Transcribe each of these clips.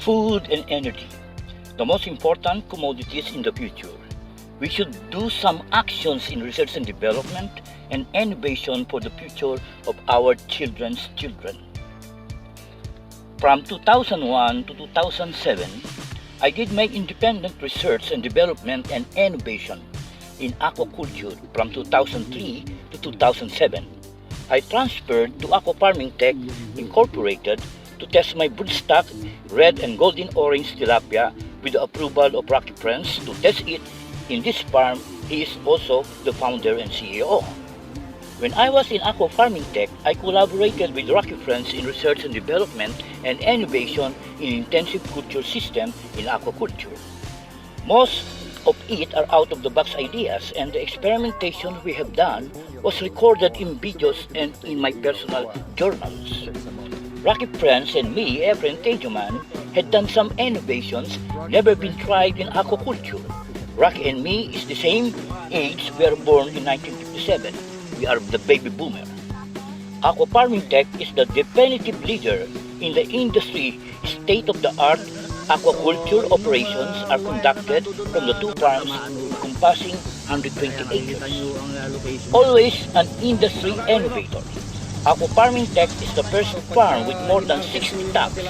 Food and energy, the most important commodities in the future. We should do some actions in research and development and innovation for the future of our children's children. From 2001 to 2007, I did my independent research and development and innovation in aquaculture from 2003 to 2007. I transferred to Aqua Farming Tech Incorporated to test my broodstock red and golden orange tilapia with the approval of Rocky Friends to test it in this farm. He is also the founder and CEO. When I was in Aqua Farming Tech, I collaborated with Rocky Friends in research and development and innovation in intensive culture system in aquaculture. Most of it are out-of-the-box ideas, and the experimentation we have done was recorded in videos and in my personal journals. Rocky Friends and me, Efren Tadiaman, had done some innovations never been tried in aquaculture. Rocky and me is the same age. We are born in 1957. We are the baby boomer. Aqua Farming Tech is the definitive leader in the industry. State-of-the-art aquaculture operations are conducted from the two farms encompassing 120 acres. Always an industry innovator, Aqua Farming Tech is the first farm with more than 60 tanks,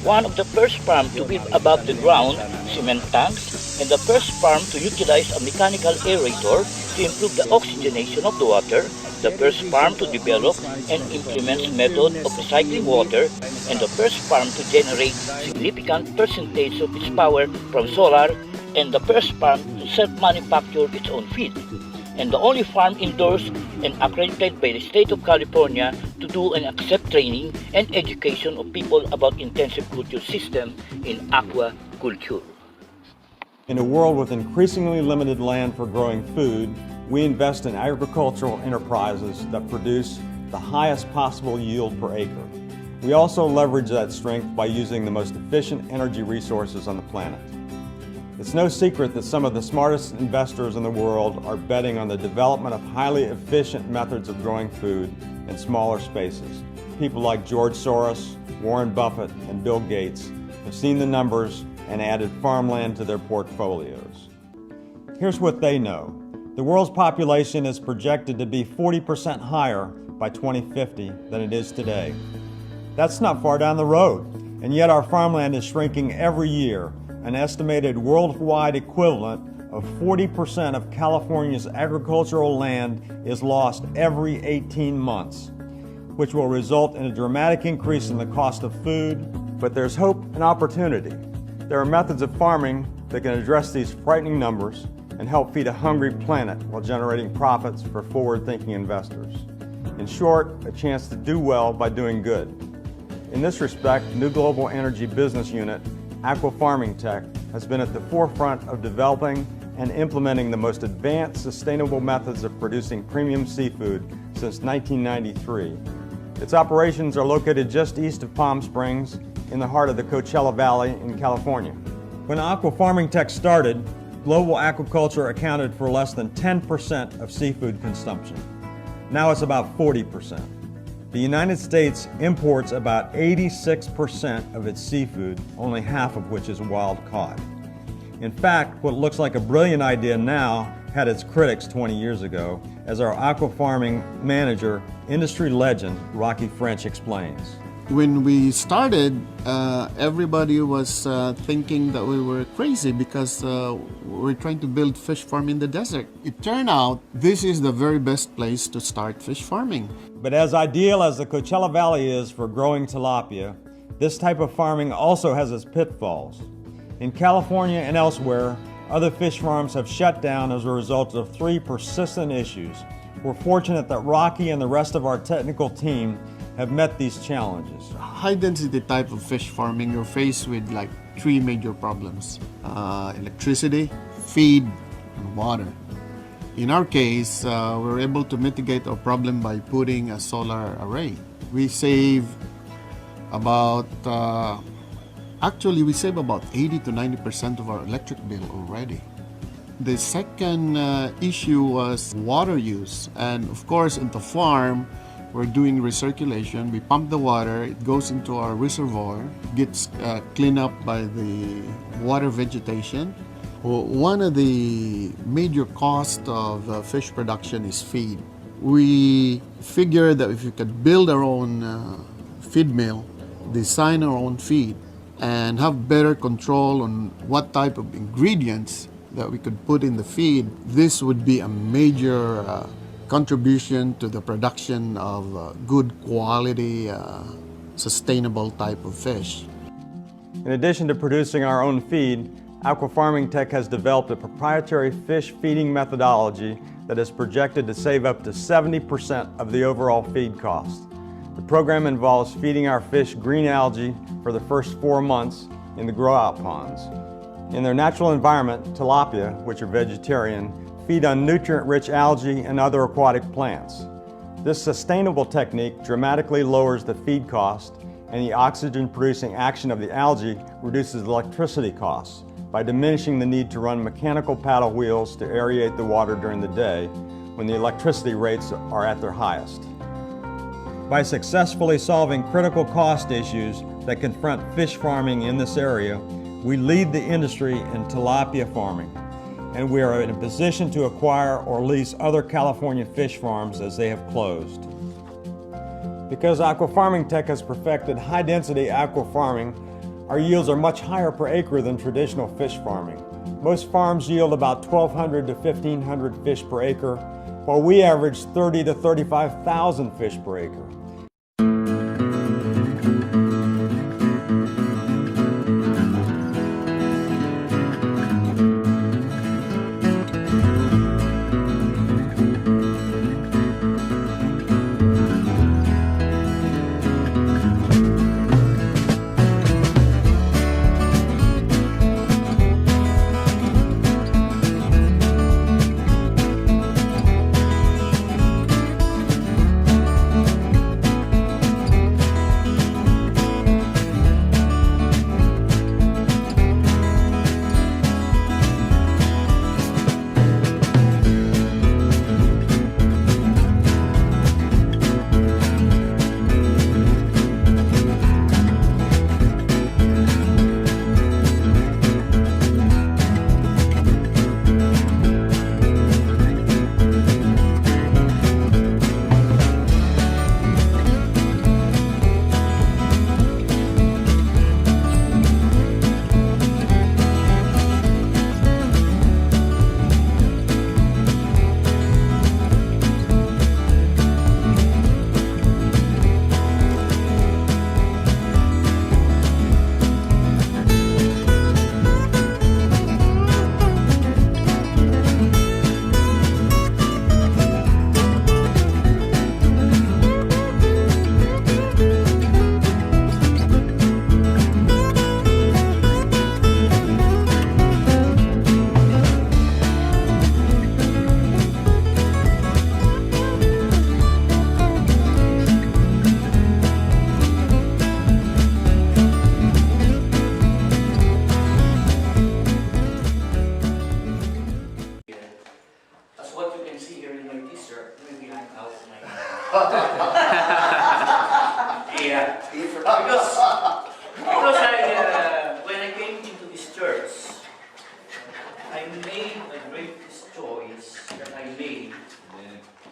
one of the first farms to build above the ground cement tanks, and the first farm to utilize a mechanical aerator to improve the oxygenation of the water, the first farm to develop and implement method of recycling water, and the first farm to generate significant percentage of its power from solar, and the first farm to self-manufacture its own feed, and the only farm endorsed and accredited by the state of California to do and accept training and education of people about intensive culture system in aquaculture. In a world with increasingly limited land for growing food, we invest in agricultural enterprises that produce the highest possible yield per acre. We also leverage that strength by using the most efficient energy resources on the planet. It's no secret that some of the smartest investors in the world are betting on the development of highly efficient methods of growing food in smaller spaces. People like George Soros, Warren Buffett, and Bill Gates have seen the numbers and added farmland to their portfolios. Here's what they know. The world's population is projected to be 40% higher by 2050 than it is today. That's not far down the road, and yet our farmland is shrinking every year. An estimated worldwide equivalent of 40% of California's agricultural land is lost every 18 months, which will result in a dramatic increase in the cost of food. But there's hope and opportunity. There are methods of farming that can address these frightening numbers and help feed a hungry planet while generating profits for forward-thinking investors. In short, a chance to do well by doing good. In this respect, New Global Energy Business Unit, Aqua Farming Tech, has been at the forefront of developing and implementing the most advanced sustainable methods of producing premium seafood since 1993. Its operations are located just east of Palm Springs, in the heart of the Coachella Valley in California. When Aqua Farming Tech started, global aquaculture accounted for less than 10% of seafood consumption. Now it's about 40%. The United States imports about 86% of its seafood, only half of which is wild caught. In fact, what looks like a brilliant idea now had its critics 20 years ago, as our aqua farming manager, industry legend Rocky French explains. When we started, everybody was thinking that we were crazy because we're trying to build fish farm in the desert. It turned out this is the very best place to start fish farming. But as ideal as the Coachella Valley is for growing tilapia, this type of farming also has its pitfalls. In California and elsewhere, other fish farms have shut down as a result of three persistent issues. We're fortunate that Rocky and the rest of our technical team have met these challenges. High density type of fish farming, you're faced with like three major problems. Electricity, feed, and water. In our case, we're able to mitigate our problem by putting a solar array. We save about, we save about 80 to 90% of our electric bill already. The second issue was water use. And of course, in the farm, we're doing recirculation. We pump the water, it goes into our reservoir, gets cleaned up by the water vegetation. Well, one of the major costs of fish production is feed. We figure that if we could build our own feed mill, design our own feed, and have better control on what type of ingredients that we could put in the feed, this would be a major contribution to the production of good quality, sustainable type of fish. In addition to producing our own feed, Aquafarming Tech has developed a proprietary fish feeding methodology that is projected to save up to 70% of the overall feed cost. The program involves feeding our fish green algae for the first 4 months in the grow-out ponds. In their natural environment, tilapia, which are vegetarian, feed on nutrient-rich algae and other aquatic plants. This sustainable technique dramatically lowers the feed cost, and the oxygen-producing action of the algae reduces electricity costs by diminishing the need to run mechanical paddle wheels to aerate the water during the day when the electricity rates are at their highest. By successfully solving critical cost issues that confront fish farming in this area, we lead the industry in tilapia farming, and we are in a position to acquire or lease other California fish farms as they have closed. Because Aquafarming Tech has perfected high-density aquafarming, our yields are much higher per acre than traditional fish farming. Most farms yield about 1,200 to 1,500 fish per acre, while we average 30 to 35,000 fish per acre. Yeah, because when I came into this church, I made a great choice that I made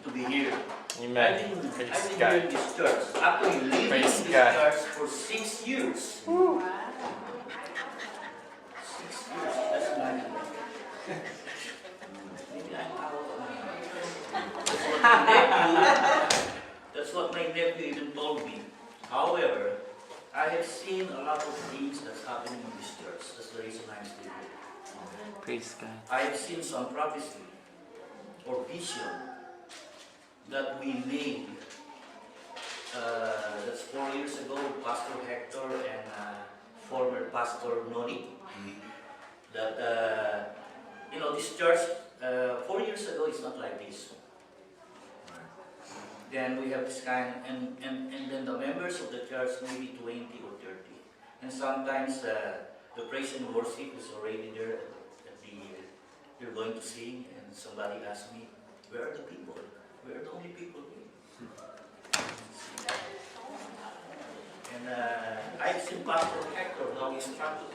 to be here. Amen. I've been Praise here God. in this church, actually living Praise in this God. church for 6 years. 6 years, that's my maybe I'm out of my That's what my nephew even told me. However, I have seen a lot of things that's happening in this church. That's the reason I'm still here. Praise God. I have seen some prophecy or vision that we made. That's 4 years ago, Pastor Hector and former Pastor Noni. That this church 4 years ago is not like this. Then we have this kind, and then the members of the church maybe 20 or 30, and sometimes the praise and worship is already there at you're going to sing, and somebody asks me, where are the people? Where are the only people here? And I've seen Pastor Hector how he struggled.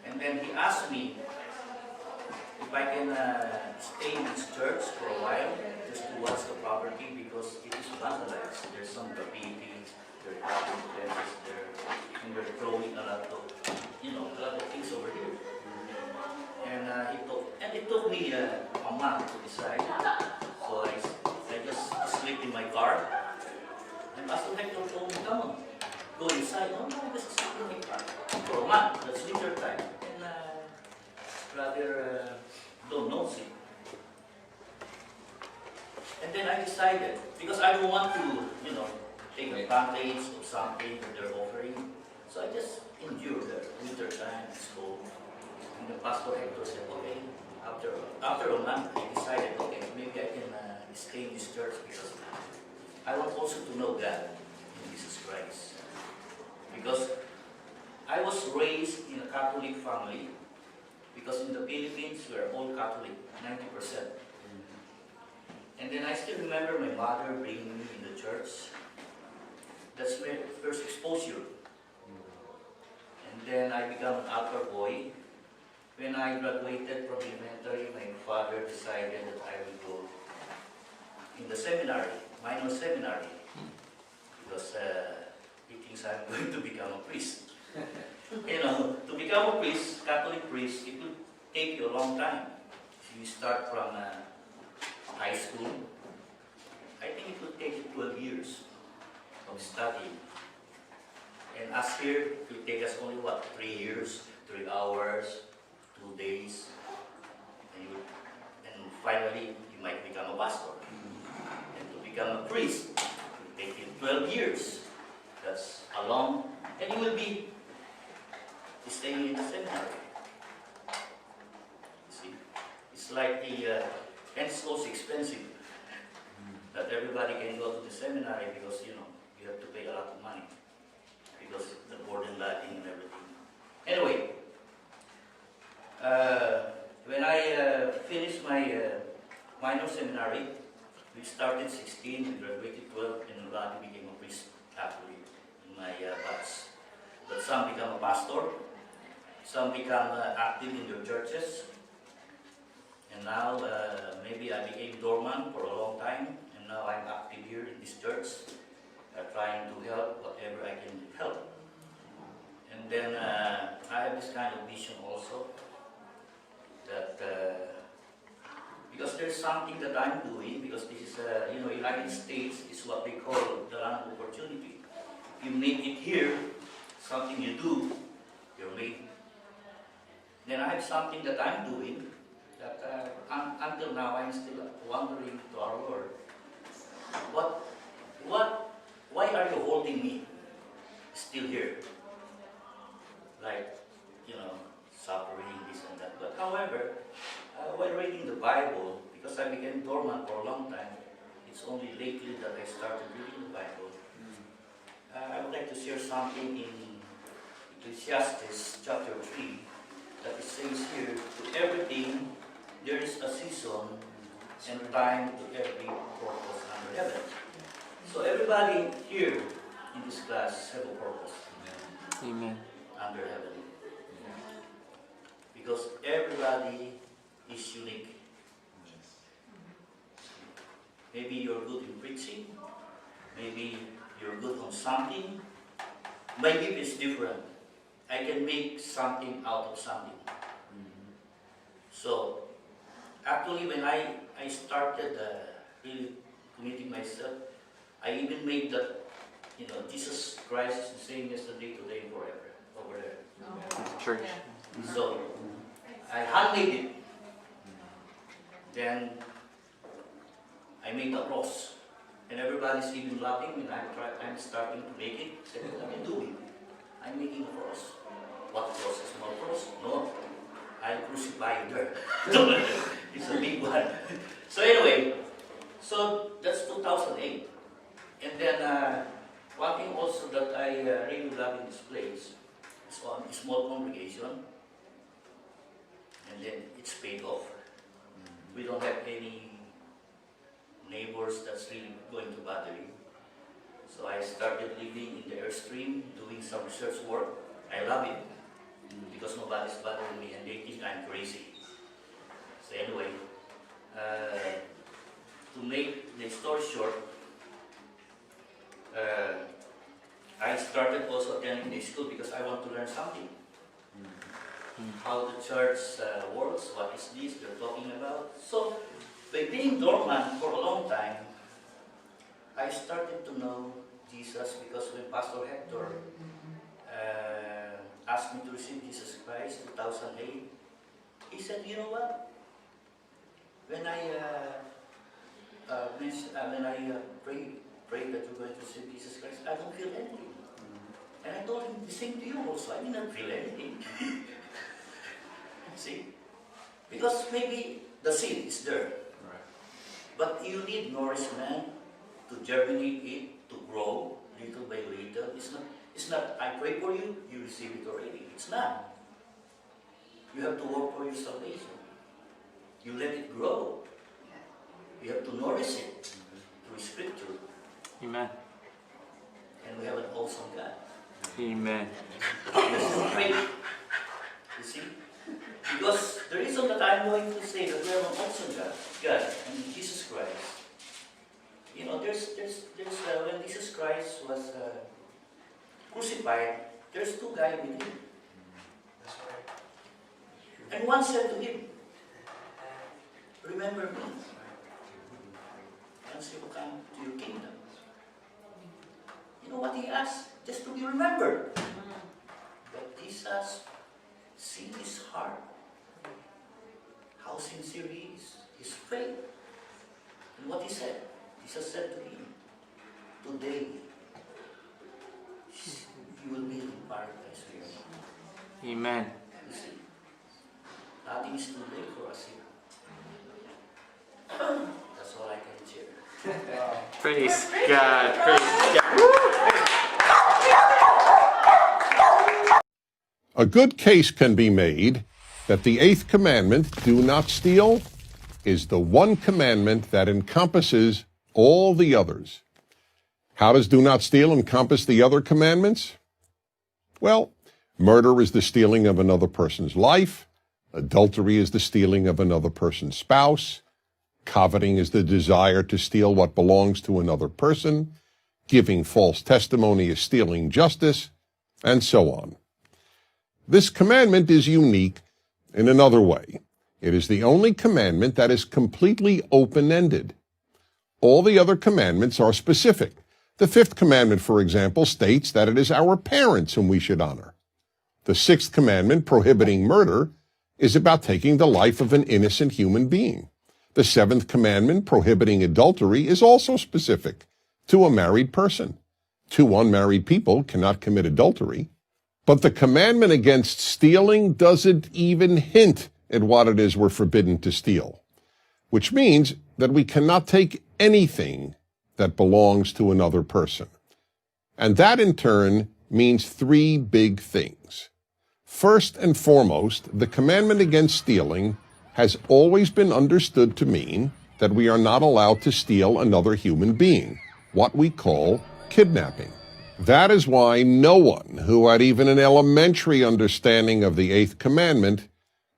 And then he asked me if I can stay in this church for a while, just to watch the property because it is vandalized. There's some graffiti, there are cutting fences there, and they're throwing a lot of, a lot of things over here. And it took me a month to decide. So I just sleep in my car. And Pastor Hector told me, come on, go inside. No, just sleep in my car. For a month, that's winter time. And rather don't know it. And then I decided, because I don't want to, take advantage of something that they're offering. So I just endured the winter time, it's cold. And the Pastor Hector said, okay, after a month, I decided, okay, maybe I can stay in this church because I want also to know God in Jesus Christ. Because I was raised in a Catholic family, because in the Philippines, we're all Catholic, 90%. And then I still remember my mother bringing me in the church. That's my first exposure. And then I became an altar boy. When I graduated from elementary, my father decided that I will go in the seminary, minor seminary, because he thinks I'm going to become a priest. To become a priest, Catholic priest, it will take you a long time. If you start from high school, I think it will take you 12 years of studying. And us here, it will take us only, 3 years, 3 hours, 2 days, and finally, you might become a pastor. And to become a priest, it will take you 12 years. That's a long, and you will be staying in the seminary. You see, it's like and it's also expensive. Not everybody can go to the seminary because you have to pay a lot of money because the board and lodging and everything. Anyway, when I finished my minor seminary, we started 16, we graduated 12, and Lati became a priest actually in my batch. But some become a pastor, some become active in their churches, and now maybe I became dormant for a long time, and now I'm active here in this church, trying to help whatever I can help. And then I have this kind of vision also, that because there's something that I'm doing, because this is, United States is what they call the land of opportunity. You make it here, something you do, you're made. Then I have something that I'm doing, that until now I'm still wondering to our Lord, why are you holding me still here? Like, suffering, this and that. But however, while reading the Bible, because I became dormant for a long time, it's only lately that I started reading the Bible. I would like to share something in Ecclesiastes chapter 3, that it says here, to everything there is a season and time to every purpose under heaven. So everybody here in this class have a purpose. Amen. Under heaven. Because everybody is unique. Maybe you're good in preaching, maybe you're good on something. My gift is different. I can make something out of something. So, actually when I started really committing myself, I even made that, Jesus Christ is the same yesterday, today, and forever, over there. Church. So, I handmade it. Then, I made a cross. And everybody's even laughing when I'm starting to make it. Said, what are you doing? I'm making a cross. What cross? A small cross? No. I'll crucify you there. It's a big one. So anyway, so that's 2008. And then one thing also that I really love in this place is a small congregation. And then it's paid off. We don't have any neighbors that's really going to bother you. So I started living in the Airstream, doing some research work. I love it because nobody's bothering me and they think I'm crazy. So anyway, to make the story short, I started also attending the school because I want to learn something. How the church works, what is this they're talking about. So, by being dormant for a long time, I started to know Jesus because when Pastor Hector asked me to receive Jesus Christ in 2008, he said, you know what? When I pray that you're going to receive Jesus Christ, I don't feel anything. And I told him the same to you also. I did not feel anything. See? Because maybe the seed is there. Right. But you need nourishment to germinate it, to grow little by little. It's not I pray for you, you receive it already. It's not. You have to work for your salvation. You let it grow. You have to nourish it through Scripture. Amen. And we have an awesome God. Amen. Yes, pray. You see? Because the reason that I'm going to say that we have an awesome God, and Jesus Christ. You know, there's when Jesus Christ was crucified, there's two guys with him. That's right. And one said to him, remember me. Once you come to your kingdom. You know what he asked? Just to be remembered. But Jesus sees his heart. How sincere he is. His faith. And what he said? Jesus said to him, today you will be in paradise with me. Amen. You see, nothing is too late for us here. That's all I can share. Praise God. Praise God. A good case can be made that the eighth commandment, do not steal, is the one commandment that encompasses all the others. How does do not steal encompass the other commandments? Well, murder is the stealing of another person's life. Adultery is the stealing of another person's spouse. Coveting is the desire to steal what belongs to another person. Giving false testimony is stealing justice, and so on. This commandment is unique in another way. It is the only commandment that is completely open-ended. All the other commandments are specific. The fifth commandment, for example, states that it is our parents whom we should honor. The sixth commandment, prohibiting murder, is about taking the life of an innocent human being. The seventh commandment, prohibiting adultery, is also specific to a married person. Two unmarried people cannot commit adultery. But the commandment against stealing doesn't even hint at what it is we're forbidden to steal, which means that we cannot take anything that belongs to another person. And that, in turn, means three big things. First and foremost, the commandment against stealing has always been understood to mean that we are not allowed to steal another human being, what we call kidnapping. That is why no one who had even an elementary understanding of the eighth commandment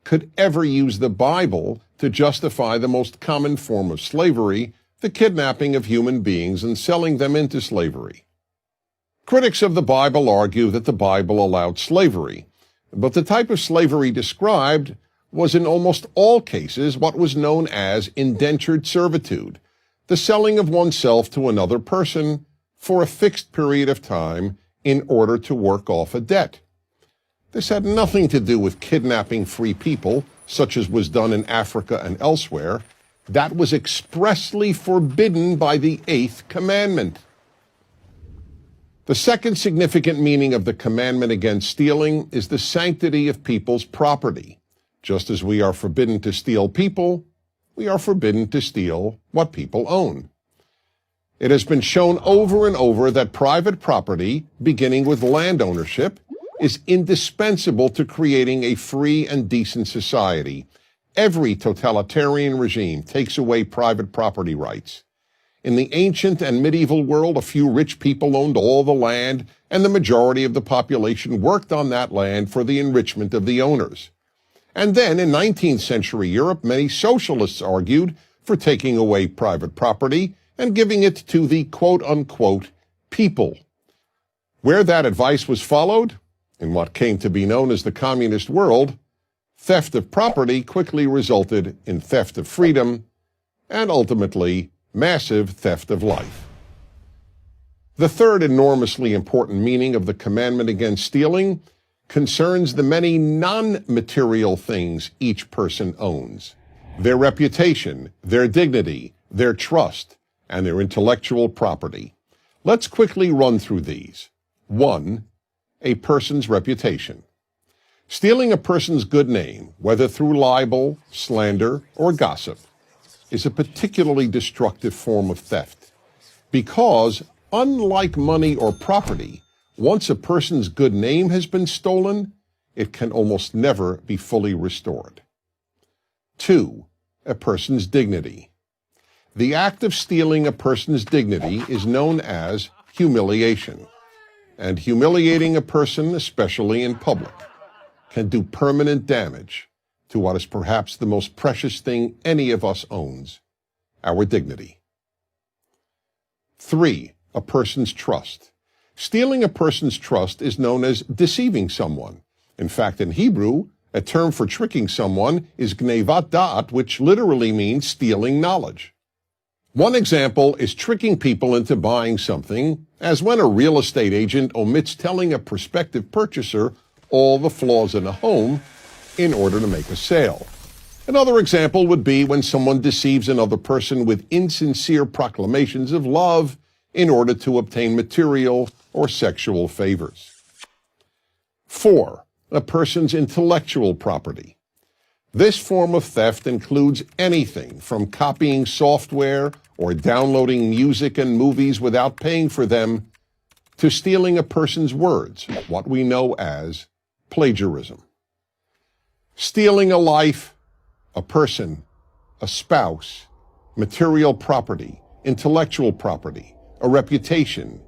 could ever use the Bible to justify the most common form of slavery, the kidnapping of human beings and selling them into slavery. Critics of the Bible argue that the Bible allowed slavery, but the type of slavery described was in almost all cases what was known as indentured servitude, the selling of oneself to another person for a fixed period of time in order to work off a debt. This had nothing to do with kidnapping free people, such as was done in Africa and elsewhere. That was expressly forbidden by the eighth commandment. The second significant meaning of the commandment against stealing is the sanctity of people's property. Just as we are forbidden to steal people, we are forbidden to steal what people own. It has been shown over and over that private property, beginning with land ownership, is indispensable to creating a free and decent society. Every totalitarian regime takes away private property rights. In the ancient and medieval world, a few rich people owned all the land, and the majority of the population worked on that land for the enrichment of the owners. And then in 19th century Europe, many socialists argued for taking away private property and giving it to the quote-unquote people. Where that advice was followed, in what came to be known as the communist world, theft of property quickly resulted in theft of freedom and ultimately massive theft of life. The third enormously important meaning of the commandment against stealing concerns the many non-material things each person owns: their reputation, their dignity, their trust, and their intellectual property. Let's quickly run through these. 1. A person's reputation. Stealing a person's good name, whether through libel, slander, or gossip, is a particularly destructive form of theft because, unlike money or property, once a person's good name has been stolen, it can almost never be fully restored. 2. A person's dignity. The act of stealing a person's dignity is known as humiliation, and humiliating a person, especially in public, can do permanent damage to what is perhaps the most precious thing any of us owns: our dignity. 3. A person's trust. Stealing a person's trust is known as deceiving someone. In fact, in Hebrew, a term for tricking someone is gnevat da'at, which literally means stealing knowledge. One example is tricking people into buying something, as when a real estate agent omits telling a prospective purchaser all the flaws in a home in order to make a sale. Another example would be when someone deceives another person with insincere proclamations of love in order to obtain material or sexual favors. 4. A person's intellectual property. This form of theft includes anything from copying software or downloading music and movies without paying for them to stealing a person's words, what we know as plagiarism. Stealing a life, a person, a spouse, material property, intellectual property, a reputation,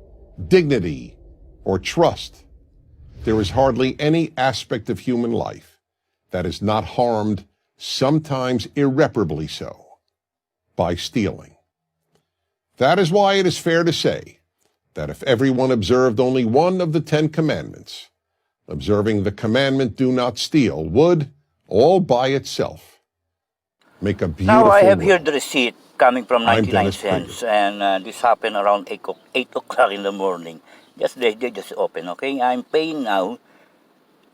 dignity, or trust. There is hardly any aspect of human life that is not harmed, sometimes irreparably so, by stealing. That is why it is fair to say that if everyone observed only one of the 10 commandments, observing the commandment "do not steal" would, all by itself, make a beautiful Now I have world. here the receipt coming from I'm 99 Dennis cents, and this happened around 8 o'clock in the morning. They just open, okay? I'm paying now,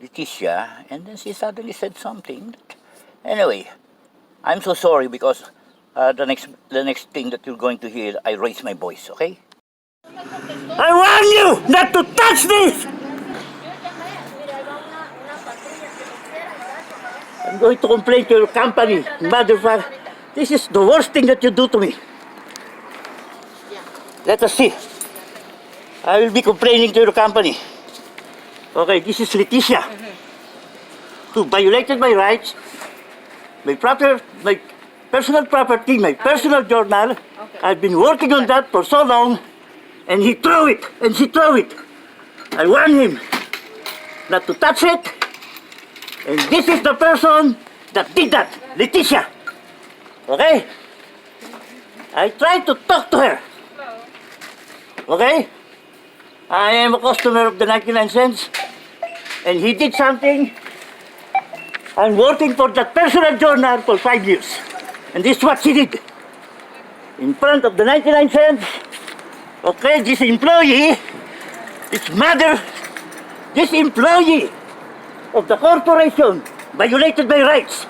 Leticia, and then she suddenly said something. Anyway, I'm so sorry because the next thing that you're going to hear, I raise my voice, okay? I warn you not to touch this! I'm going to complain to your company, motherfucker. This is the worst thing that you do to me. Let us see. I will be complaining to your company. Okay, this is Leticia, who violated my rights, my personal property, my personal journal. Okay. I've been working on that for so long, and he threw it, and she threw it. I warned him not to touch it, and this is the person that did that, Leticia. Okay? I tried to talk to her. Okay? I am a customer of the 99 cents, and he did something. I'm working for that personal journal for 5 years, and this is what she did. In front of the 99 cents, okay, this employee, this employee of the corporation violated my rights.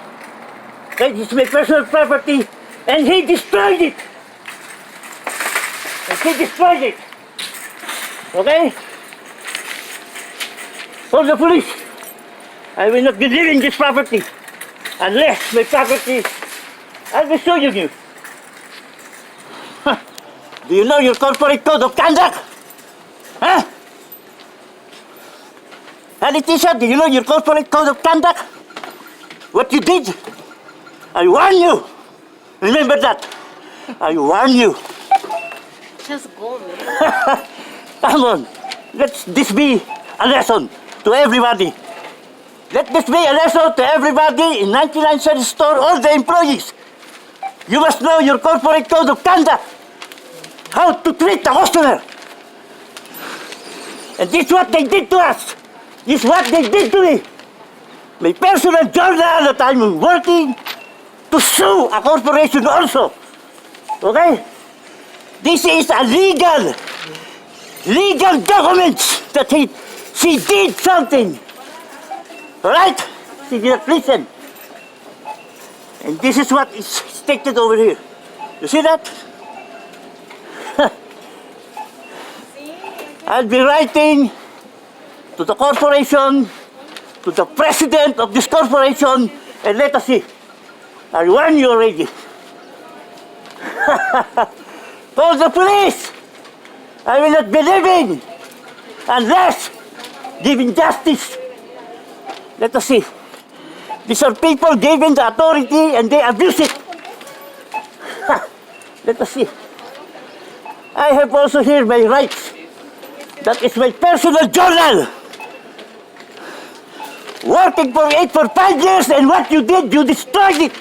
Okay, this is my personal property, and he destroyed it. Okay? For the police, I will not be leaving this property unless my property, I'll be suing you. Huh. Do you know your corporate code of conduct? Huh? Leticia, do you know your corporate code of conduct? What you did? I warn you. Remember that. I warn you. Just go, man. Come on. Let this be a lesson to everybody. Let this be a lesson to everybody in 99 Cent Store, all the employees. You must know your corporate code of conduct. How to treat the customer. And this is what they did to us. This is what they did to me. My personal journal that I'm working to sue a corporation also. Okay? This is a legal documents that she did something. Alright? She didn't listen. And this is what is stated over here. You see that? I'll be writing to the corporation, to the president of this corporation, and let us see. I warn you already. Call the police! I will not be living unless given justice. Let us see. These are people given the authority and they abuse it. Let us see. I have also here my rights. That is my personal journal. Working for it for 5 years, and what you did, you destroyed it.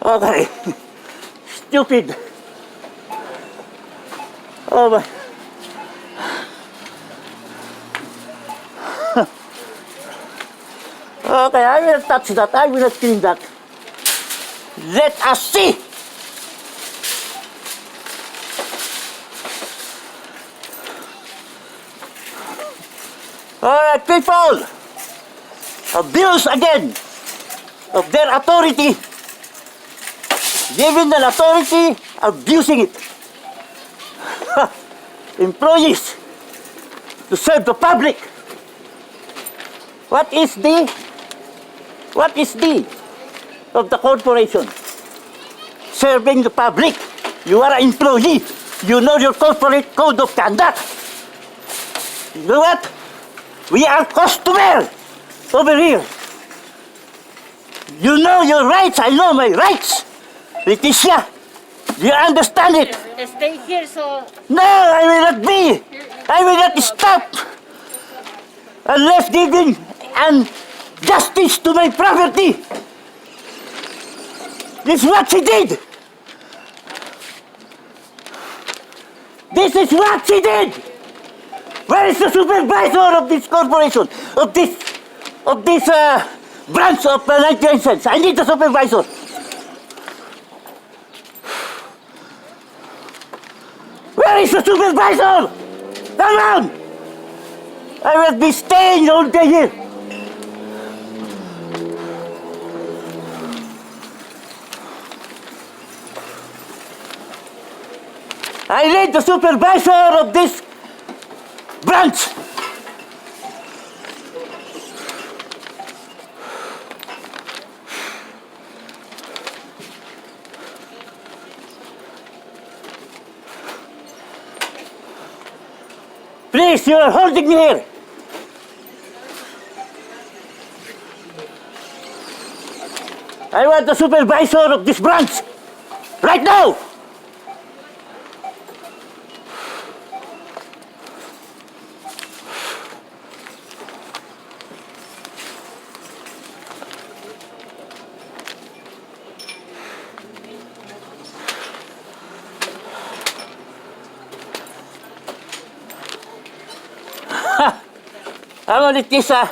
Okay. Stupid. Oh my. Okay, I will not touch that. I will not clean that. Let us see. Alright, people. Abuse again of their authority. Given an authority, abusing it. Employees to serve the public. What is the of the corporation? Serving the public. You are an employee. You know your corporate code of conduct. You know what? We are customer over here. You know your rights. I know my rights. Leticia, do you understand it? Stay here, so... No, I will not be. I will not stop unless giving and justice to my property. This is what she did. This is what she did. Where is the supervisor of this corporation, of this branch of 99 cents? I need the supervisor. Where is the supervisor? Come on! I will be staying all day here. I need the supervisor of this branch. Please, you are holding me here. I want the supervisor of this branch right now. Come on, Leticia.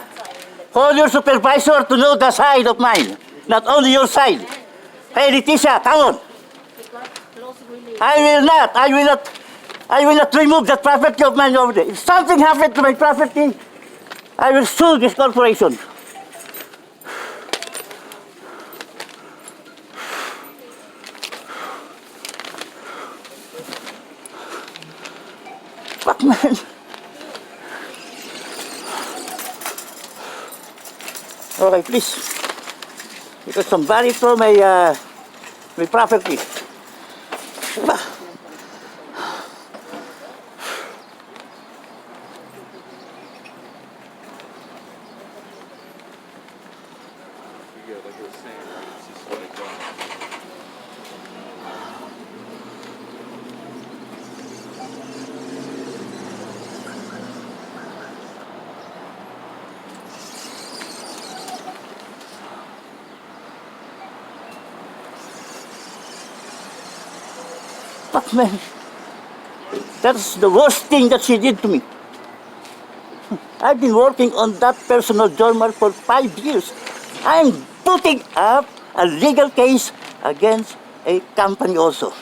Call your supervisor to know the side of mine, not only your side. Hey, Leticia, come on. I will not remove that property of mine over there. If something happened to my property, I will sue this corporation. Fuck, man. Okay, please. Because somebody throw my property. Man, that's the worst thing that she did to me. I've been working on that personal journal for 5 years. I'm putting up a legal case against a company also.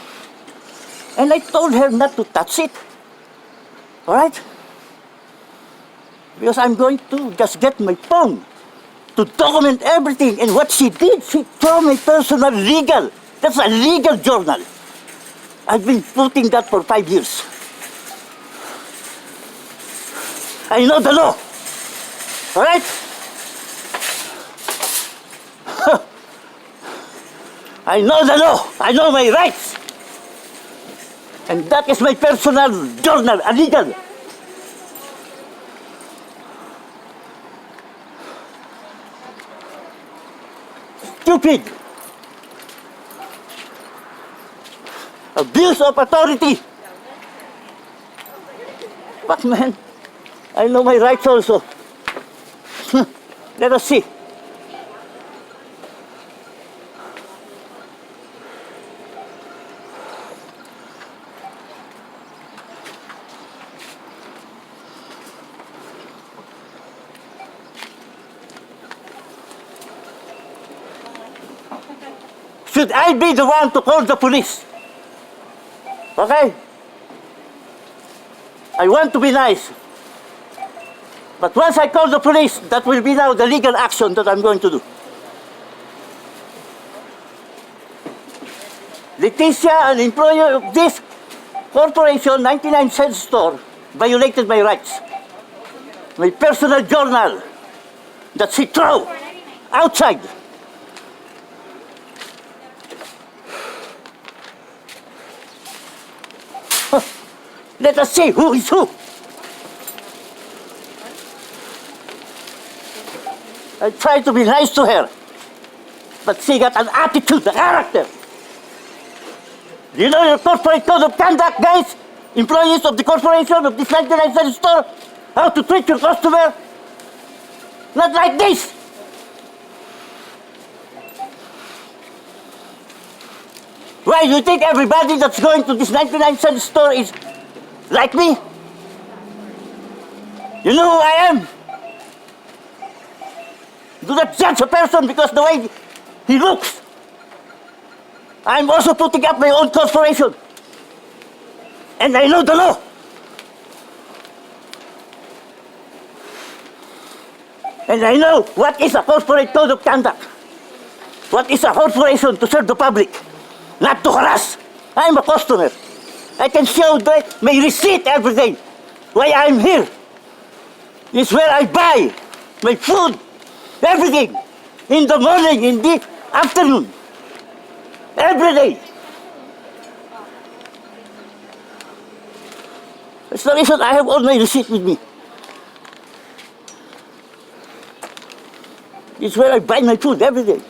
And I told her not to touch it. All right? Because I'm going to just get my phone to document everything. And what she did, she threw my personal legal. That's a legal journal. I've been putting that for 5 years. I know the law. All right? I know the law. I know my rights. And that is my personal journal, illegal. Stupid. Abuse of authority. But man, I know my rights also. Let us see. Should I be the one to call the police? Okay? I want to be nice. But once I call the police, that will be now the legal action that I'm going to do. Leticia, an employee of this corporation, 99-cent store, violated my rights. My personal journal that she threw outside. Let us see who is who. I tried to be nice to her, but she got an attitude, a character. Do you know your corporate code of conduct, guys? Employees of the corporation of this 99-cent store, how to treat your customer? Not like this. Why, you think everybody that's going to this 99-cent store is like me? You know who I am? Do not judge a person because the way he looks. I'm also putting up my own corporation. And I know the law. And I know what is a corporate code of conduct. What is a corporation to serve the public, not to harass. I'm a customer. I can show my receipt every day. Why I'm here. It's where I buy my food, everything. In the morning, in the afternoon. Every day. That's the reason I have all my receipt with me. It's where I buy my food every day.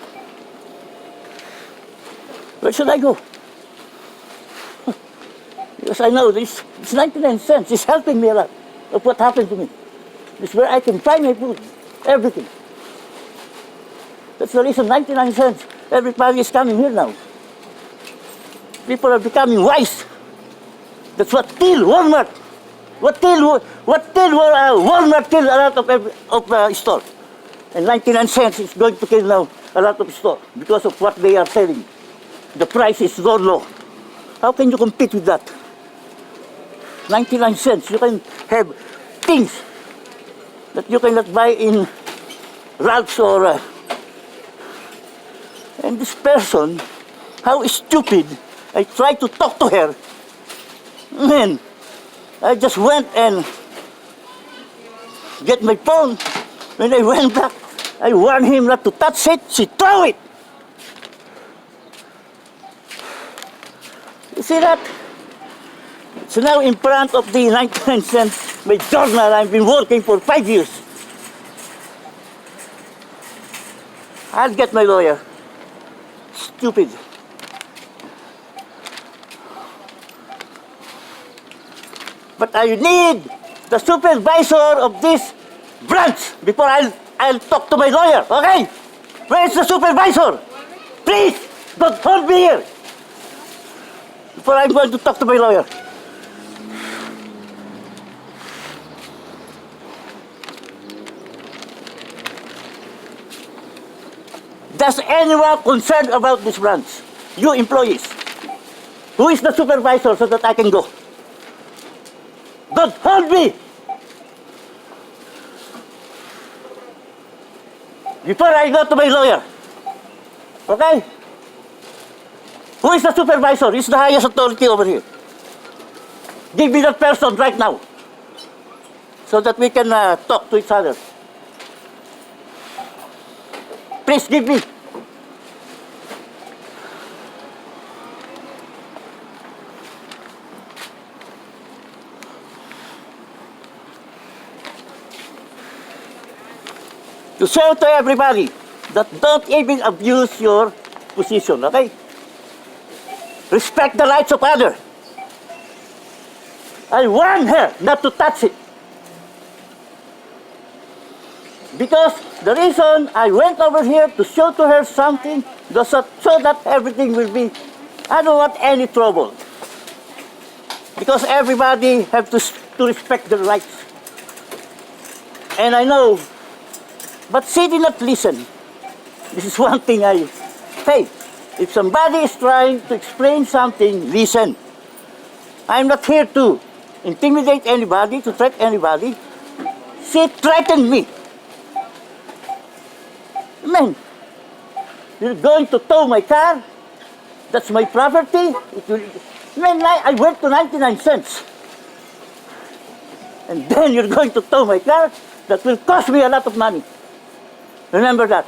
Where should I go? Because I know this 99 cents is helping me a lot of what happened to me. It's where I can buy my food, everything. That's the reason 99 cents. Everybody is coming here now. People are becoming wise. That's what till Walmart. Walmart till a lot of store. And 99 cents is going to kill now a lot of store because of what they are selling. The price is so low. How can you compete with that? 99 cents. You can have things that you cannot buy in Ralph's or... And this person, how stupid. I tried to talk to her. Man, I just went and get my phone. When I went back, I warned him not to touch it. She threw it. You see that? It's now in front of the 99 cents, my journal. I've been working for 5 years. I'll get my lawyer. Stupid. But I need the supervisor of this branch before I'll talk to my lawyer, okay? Where is the supervisor? Please, don't hold me here. before I'm going to talk to my lawyer. Does anyone concerned about this branch? You employees. Who is the supervisor so that I can go? Don't hold me! Before I go to my lawyer. Okay? Who is the supervisor? He's the highest authority over here. Give me that person right now. So that we can talk to each other. Please give me. To show to everybody that don't even abuse your position, okay? Respect the rights of others. I warn her not to touch it. Because the reason I went over here to show to her something so that everything will be, I don't want any trouble. Because everybody have to respect their rights. And I know, but she did not listen. This is one thing hey, if somebody is trying to explain something, listen. I'm not here to intimidate anybody, to threaten anybody. She threatened me. Man, you're going to tow my car? That's my property? Man, I went to 99 cents. And then you're going to tow my car? That will cost me a lot of money. Remember that.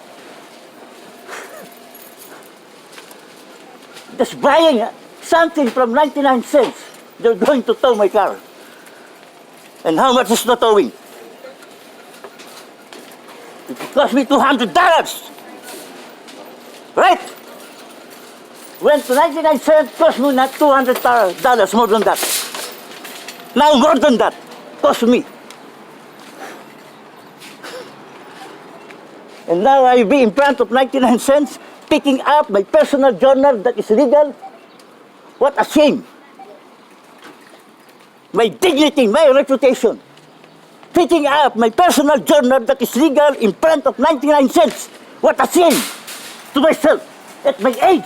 Just buying something from 99 cents, they're going to tow my car. And how much is the towing? It cost me $200. Right? Went to 99 cents, cost me not $200, more than that. Now more than that, cost me. And now I be in front of 99 cents, picking up my personal journal that is legal. What a shame. My dignity, my reputation. Picking up my personal journal that is legal in front of 99 cents. What a shame to myself at my age.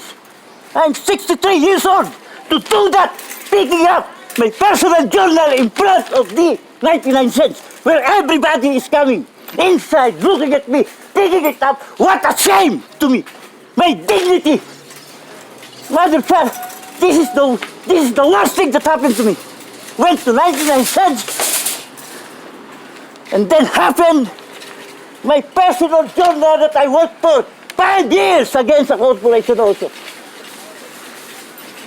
I'm 63 years old to do that. Picking up my personal journal in front of the 99 cents where everybody is coming inside looking at me, picking it up. What a shame to me. My dignity. Motherfucker, this is the worst thing that happened to me. Went to 99 cents. And then happened my personal journal that I worked for 5 years against a corporation also.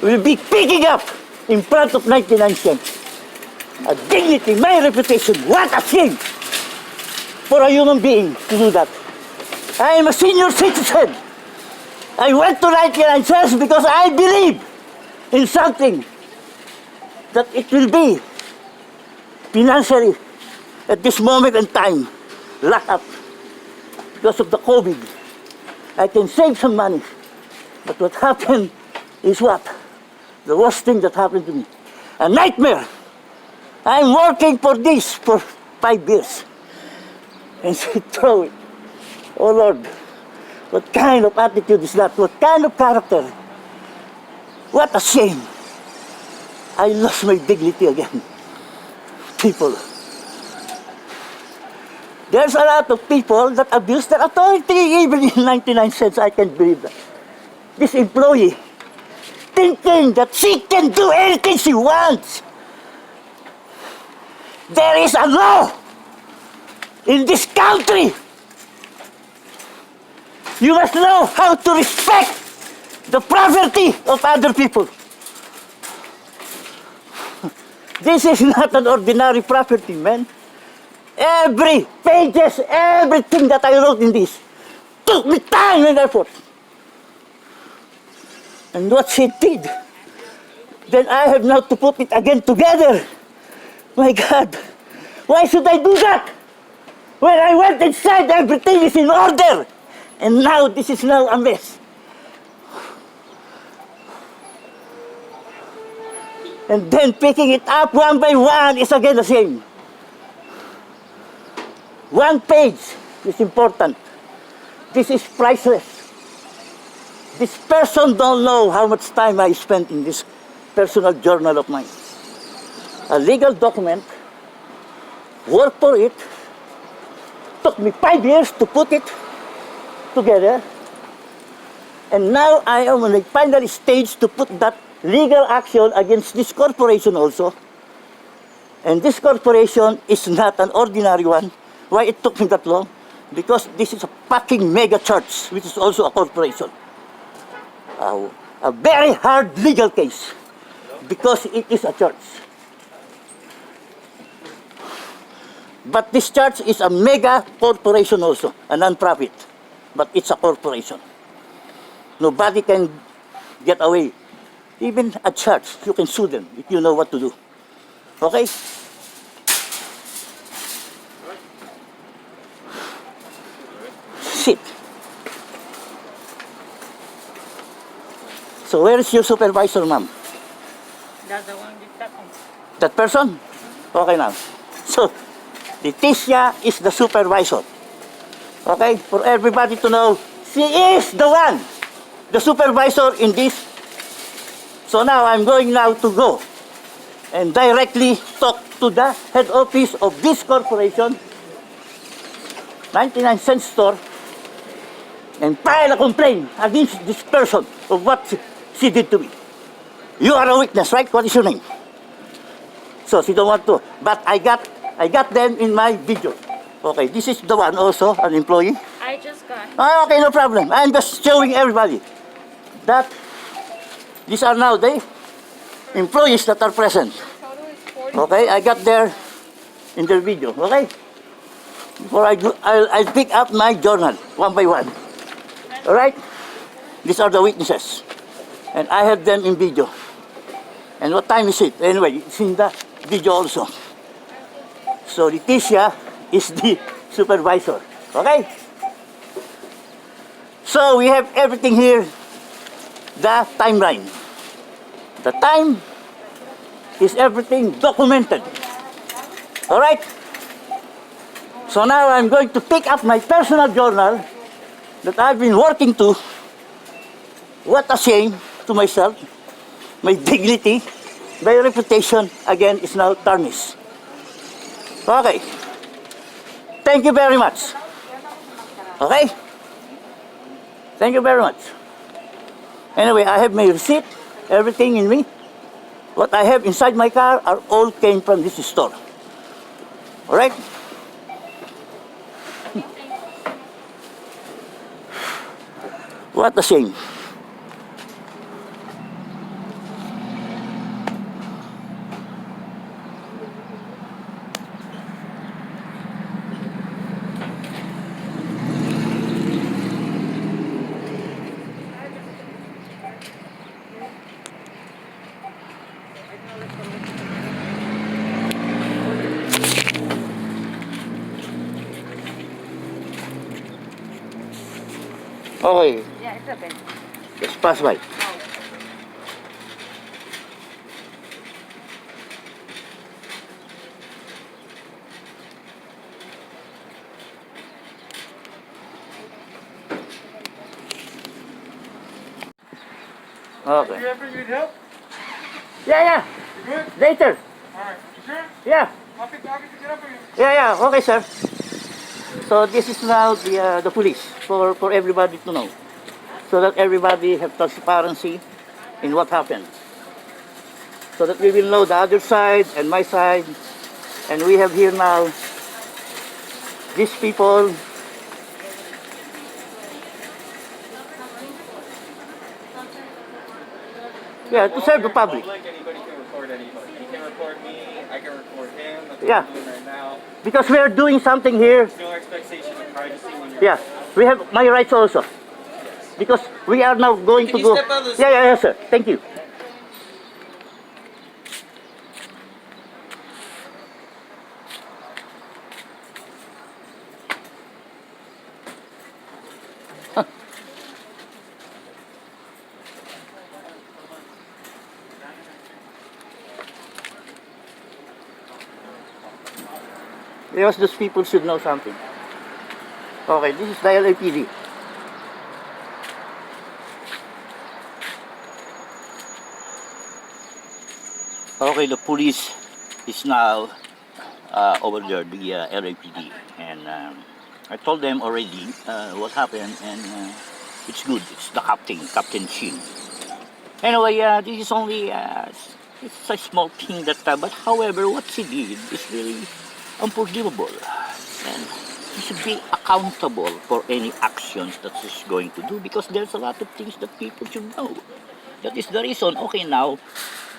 Will be picking up in front of 99 cents. A dignity, my reputation, what a shame for a human being to do that. I am a senior citizen. I went to 99 cents because I believe in something that it will be financially at this moment in time, locked up because of the COVID. I can save some money, but what happened is what? The worst thing that happened to me. A nightmare. I'm working for this for 5 years. And she throw it. Oh Lord, what kind of attitude is that? What kind of character? What a shame. I lost my dignity again. People. There's a lot of people that abuse their authority, even in 99 cents, I can't believe that. This employee, thinking that she can do anything she wants. There is a law in this country. You must know how to respect the property of other people. This is not an ordinary property, man. Every pages, everything that I wrote in this took me time and effort. And what she did, then I have now to put it again together. My God, why should I do that? When I went inside, everything is in order. And now, this is now a mess. And then picking it up one by one is again the same. One page is important. This is priceless. This person don't know how much time I spent in this personal journal of mine. A legal document, work for it, took me 5 years to put it together. And now I am on the final stage to put that legal action against this corporation also. And this corporation is not an ordinary one. Why it took me that long? Because this is a fucking mega church, which is also a corporation. A very hard legal case, because it is a church. But this church is a mega corporation also, a non-profit. But it's a corporation. Nobody can get away. Even a church, you can sue them if you know what to do. Okay? Sit. So where is your supervisor, ma'am? That's the one with that one. That person? Okay now. So, Leticia is the supervisor. Okay? For everybody to know, she is the one, the supervisor in this. So now I'm going now to go and directly talk to the head office of this corporation, 99-cent store, and file a complaint against this person of what she did to me. You are a witness, right? What is your name? So she don't want to, but I got them in my video. Okay, this is the one also, an employee. I just got. Oh, okay, no problem. I'm just showing everybody that these are now the employees that are present. Okay, I got there in their video. Okay, before I go, I'll pick up my journal one by one. All right, these are the witnesses, and I have them in video. And what time is it? Anyway, it's in the video also. So Leticia is the supervisor. Okay? So we have everything here. The timeline. The time is everything documented. Alright? So now I'm going to pick up my personal journal that I've been working to. What a shame to myself. My dignity, my reputation, again, is now tarnished. Okay. Thank you very much. Okay? Thank you very much. Anyway, I have my receipt, everything in me. What I have inside my car are all came from this store. Alright? What a shame. Okay, Yeah, it's okay. let's pass by. Okay. You ever need help? Yeah. You good? Later. Alright. You sure? Yeah. I'll pick it up for you. Yeah. Okay, sir. So this is now the police for everybody to know, so that everybody have transparency in what happened, so that we will know the other side and my side, and we have here now these people. Yeah, to serve the public. Anybody can record anybody. He can record me, I can record him. That's what Yeah. I'm doing right now. Because we are doing something here. No expectation of privacy when you're Yeah, we have my rights also. Because we are now going Can to you go. step out of the Yeah, sir. Thank you. Because those people should know something. Okay, this is the LAPD. Okay, the police is now over there, the LAPD, and I told them already what happened, and it's good. It's the Captain Shin. Anyway, this is only it's a small thing that, but however, what she did is really unforgivable, and she should be accountable for any actions that she's going to do, because there's a lot of things that people should know. That is the reason. Okay, now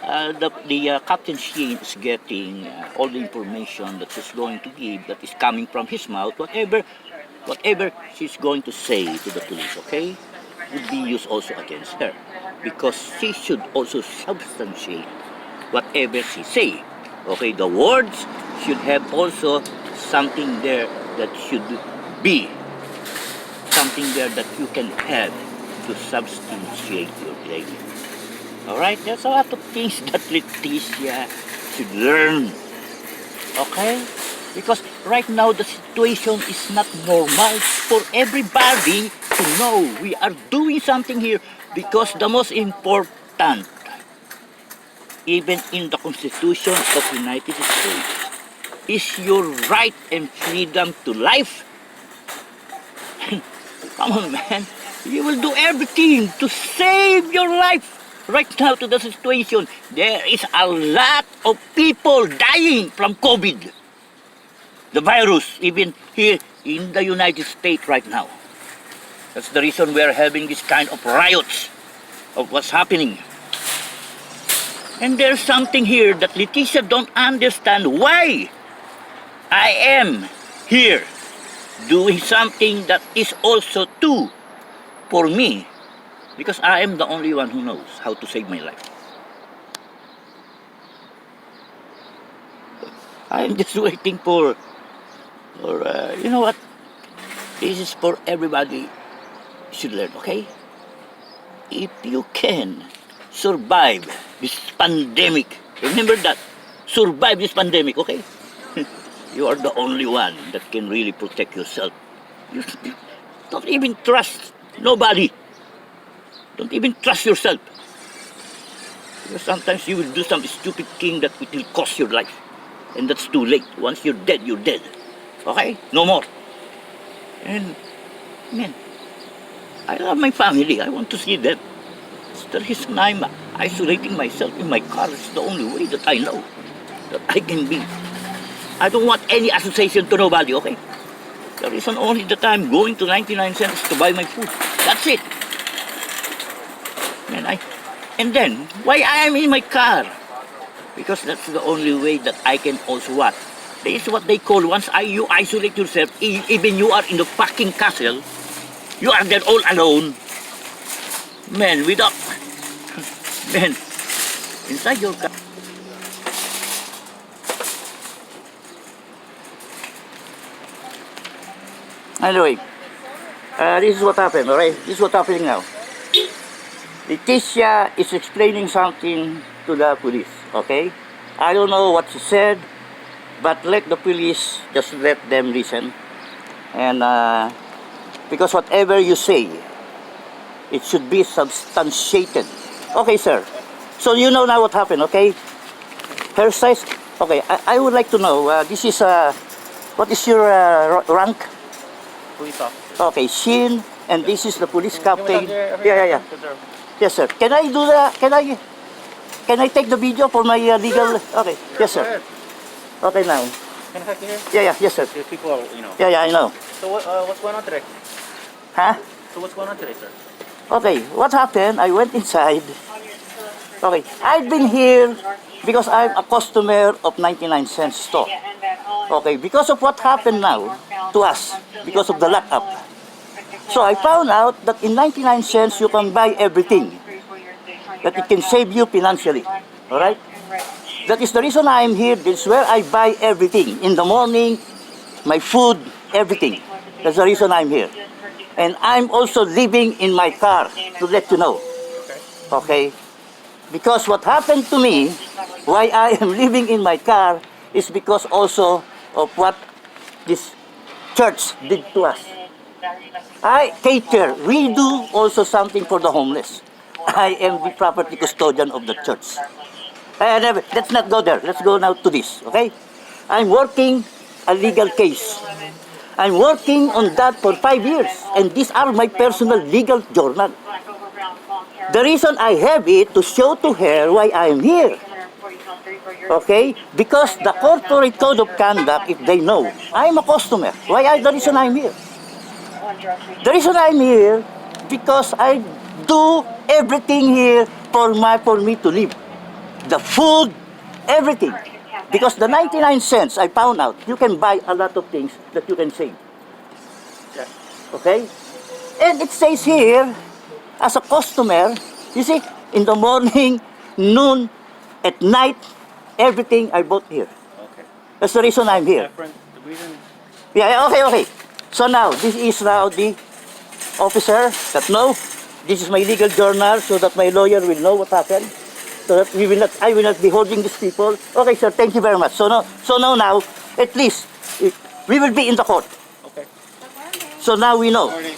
the Captain Sheen is getting all the information that she's going to give, that is coming from his mouth. Whatever she's going to say to the police, okay, would be used also against her, because she should also substantiate whatever she say. Okay, the words should have also something there that should be something there that you can have to substantiate your claim. Alright, there's a lot of things that Leticia should learn. Okay? Because right now the situation is not normal for everybody to know we are doing something here, because the most important, even in the Constitution of the United States, is your right and freedom to life. Come on, man. You will do everything to save your life. Right now, to the situation, there is a lot of people dying from COVID. The virus, even here in the United States right now. That's the reason we are having this kind of riots of what's happening. And there's something here that Leticia don't understand why I am here doing something that is also too for me, because I am the only one who knows how to save my life. I'm just waiting for you know what? This is for everybody should learn, okay? If you can survive this pandemic, remember that, survive this pandemic, okay? You are the only one that can really protect yourself. You don't even trust nobody. Don't even trust yourself. Because sometimes you will do some stupid thing that it will cost your life. And that's too late. Once you're dead, you're dead. Okay? No more. And, man, I love my family. I want to see them. It's the reason I'm isolating myself in my car. It's the only way that I know that I can be. I don't want any association to nobody, okay? The reason only that I'm going to 99 cents to buy my food. That's it. And then, why I am in my car? Because that's the only way that I can also what? This is what they call, once you isolate yourself, even you are in the fucking castle, you are there all alone. Man, inside your car. Anyway, this is what happened, alright? This is what's happening now. Leticia is explaining something to the police, okay? I don't know what she said, but let the police just let them listen. And because whatever you say, it should be substantiated. Okay, sir. So you know now what happened, okay? Her size, okay, I would like to know, this is, what is your rank? Police officer. Okay, Shin, and this is the police captain. Yeah. Yeah. Yes, sir. Can I do can I take the video for my legal? Okay. Yes, sir. Okay, now. Can I have you here? Yeah. Yes, sir. There's people are, you know. Yeah, I know. So what's going on today? Huh? So what's going on today, sir? Okay. What happened? I went inside. Okay. I've been here because I'm a customer of 99 cents store. Okay. Because of what happened now to us, because of the lockup. So I found out that in 99 cents you can buy everything. That it can save you financially. Alright? That is the reason I am here. This is where I buy everything. In the morning, my food, everything. That's the reason I'm here. And I'm also living in my car, to let you know. Okay? Because what happened to me, why I am living in my car, is because also of what this church did to us. I cater. We do also something for the homeless. I am the property custodian of the church. Let's not go there. Let's go now to this, okay? I'm working a legal case. I'm working on that for 5 years, and these are my personal legal journal. The reason I have it to show to her why I am here. Okay? Because the corporate code of conduct, if they know, I'm a customer. The reason I'm here. The reason I'm here, because I do everything here for me to live. The food, everything. Because the 99 cents, I found out, you can buy a lot of things that you can save. Okay? And it says here, as a customer, you see, in the morning, noon, at night, everything I bought here. Okay. That's the reason I'm here. Efren, the reason. Yeah, okay. So now, this is now the officer that know. This is my legal journal so that my lawyer will know what happened. So that I will not be holding these people. Okay, sir, thank you very much. So now, at least, we will be in the court. Okay. So now we know. Morning.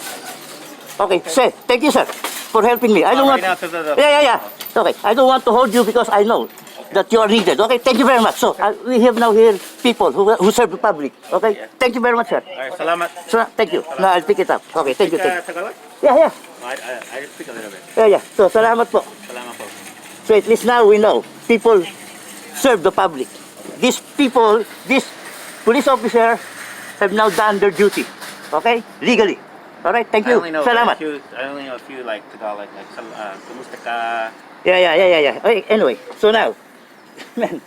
Okay, sir, thank you, sir, for helping me. I don't want. Right now to the. Yeah. Okay, I don't want to hold you because I know that you are needed. Okay, thank you very much. So we have now here people who serve the public. Okay, Yeah. thank you very much, sir. All right, salamat. So, thank you. Now I'll pick it up. Okay, thank you. Tagalog? Yeah. I speak a little bit. Yeah. So, salamat po. Salamat po. So at least now we know people serve the public. These people, these police officers have now done their duty. Okay, legally. All right, thank I you. only know Salamat. I only know a few like Tagalog, like kumusta ka? Yeah. Okay, anyway, so now, man,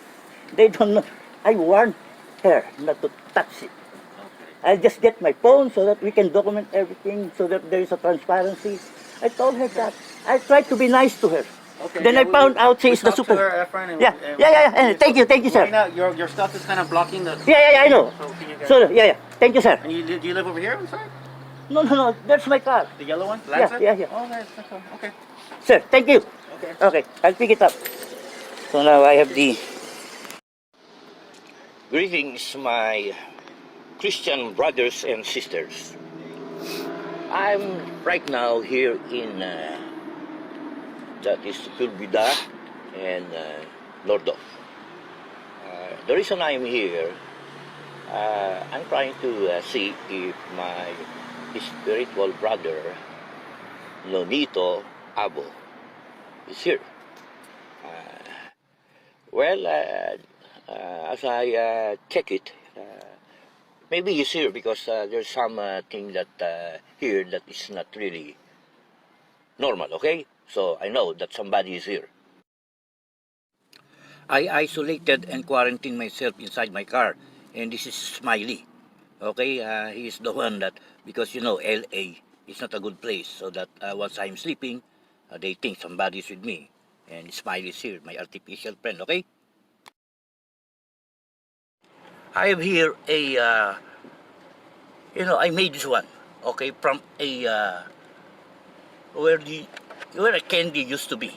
they don't know. I warned her not to touch it. I'll just get my phone so that we can document everything, so that there is a transparency. I told her that. I tried to be nice to her. Okay, Then yeah, I found out she is the talked to super. her, Efren, and- Yeah. And thank you, sir. Right now, your stuff is kind of blocking the. Yeah, I know. So can you guys? So, yeah. Thank you, sir. And do you live over here? I'm sorry. No. That's my car. The yellow one? Yeah, Lancer? yeah. Oh, that's one. Okay. Sir, thank you. Okay. Okay, I'll pick it up. So now I have the... Greetings, my Christian brothers and sisters. I'm right now here in... that is Turbida and Nordoff. The reason I'm here, I'm trying to see if my spiritual brother, Nonito Abo, is here. As I check it, maybe he's here because there's some thing that here that is not really normal, okay? So I know that somebody is here. I isolated and quarantined myself inside my car, and this is Smiley. Okay, he is the one that, because LA is not a good place, so that once I'm sleeping, they think somebody is with me. And Smiley is here, my artificial friend, okay? I have here a, I made this one, okay, from a, where a candy used to be,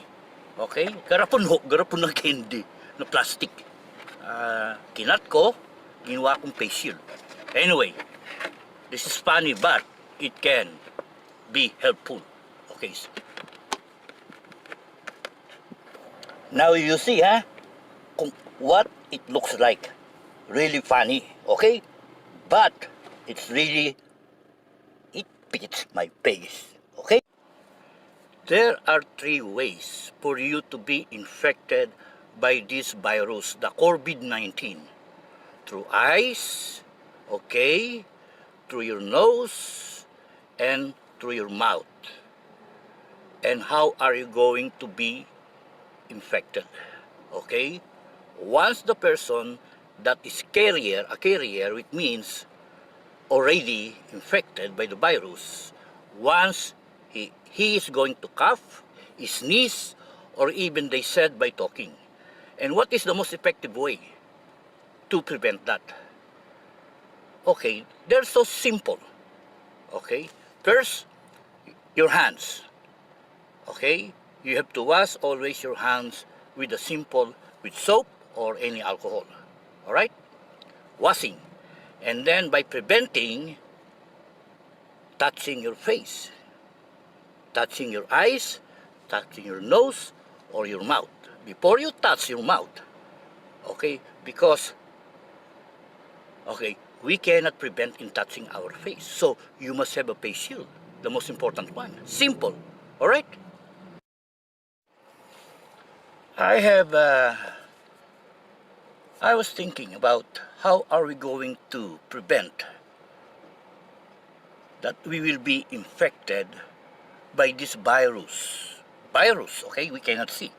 okay? Garapon ng candy na plastic. Kinat ko, ginawa kong face shield. Anyway, this is funny, but it can be helpful. Okay. Now you see, what it looks like. Really funny, okay? But it's really, it fits my face, okay? There are 3 ways for you to be infected by this virus, the COVID-19. Through eyes, okay, through your nose, and through your mouth. And how are you going to be infected? Okay? Once the person that is a carrier, which means already infected by the virus, once he is going to cough, sneeze, or even they said by talking. And what is the most effective way to prevent that? Okay, they're so simple. Okay, first, your hands. Okay, you have to wash always your hands with soap or any alcohol. All right, washing. And then by preventing, touching your face, touching your eyes, touching your nose, or your mouth. Before you touch your mouth, okay, because, okay, we cannot prevent in touching our face. So you must have a face shield, the most important one. Simple, all right? I have, I was thinking about how are we going to prevent that we will be infected by this virus. Virus, okay, we cannot see.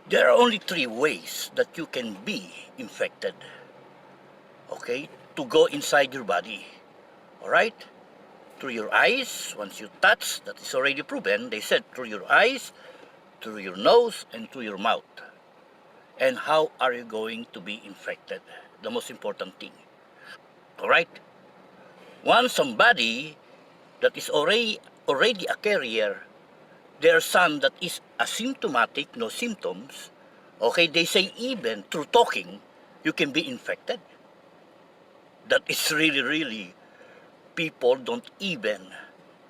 There are only three ways that you can be infected, okay, to go inside your body, all right? Through your eyes, once you touch, that is already proven, they said through your eyes, through your nose, and through your mouth. And how are you going to be infected? The most important thing, all right? Once somebody that is already a carrier, there are some that is asymptomatic, no symptoms. Okay, they say even through talking, you can be infected. That is really, people don't even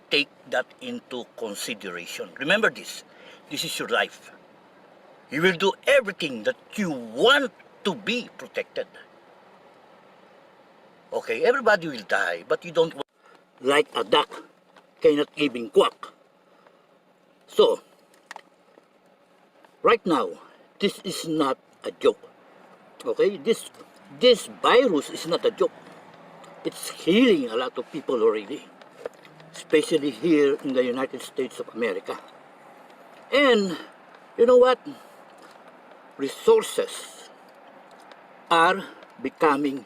take that into consideration. Remember this is your life. You will do everything that you want to be protected. Okay, everybody will die, but you don't want, like a duck cannot even quack. So, right now, this is not a joke. Okay, this virus is not a joke. It's killing a lot of people already, especially here in the United States of America. And you know what? Resources are becoming,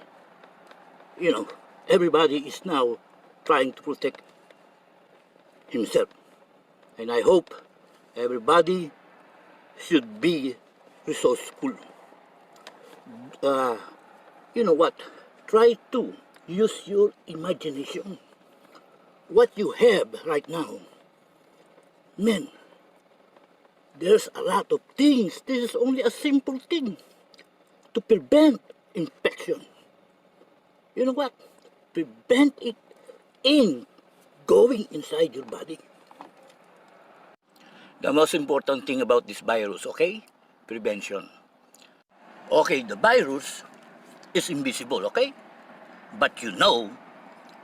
you know, everybody is now trying to protect himself. And I hope everybody should be resourceful. You know what? Try to use your imagination. What you have right now, man, there's a lot of things. This is only a simple thing to prevent infection. You know what? Prevent it in going inside your body. The most important thing about this virus, okay? Prevention. Okay, the virus is invisible, okay? But you know,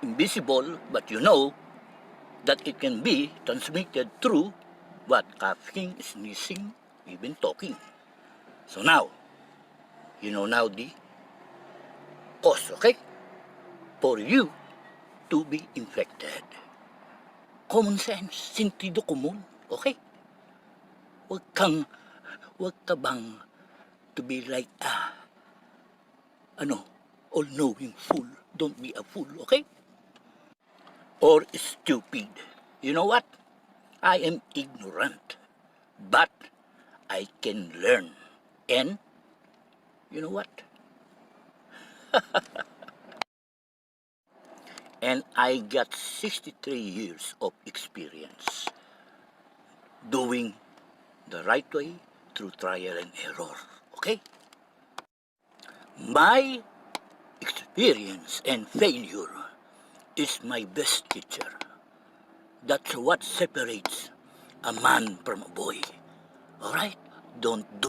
invisible, but you know that it can be transmitted through what? Coughing, sneezing, even talking. So now, you know now the cause, okay? For you to be infected. Common sense, sentido común, okay? Wag ka bang to be like all-knowing fool. Don't be a fool, okay? Or stupid. You know what? I am ignorant, but I can learn. And you know what? And I got 63 years of experience doing the right way through trial and error. Okay? My experience and failure is my best teacher. That's what separates a man from a boy. Alright? Don't do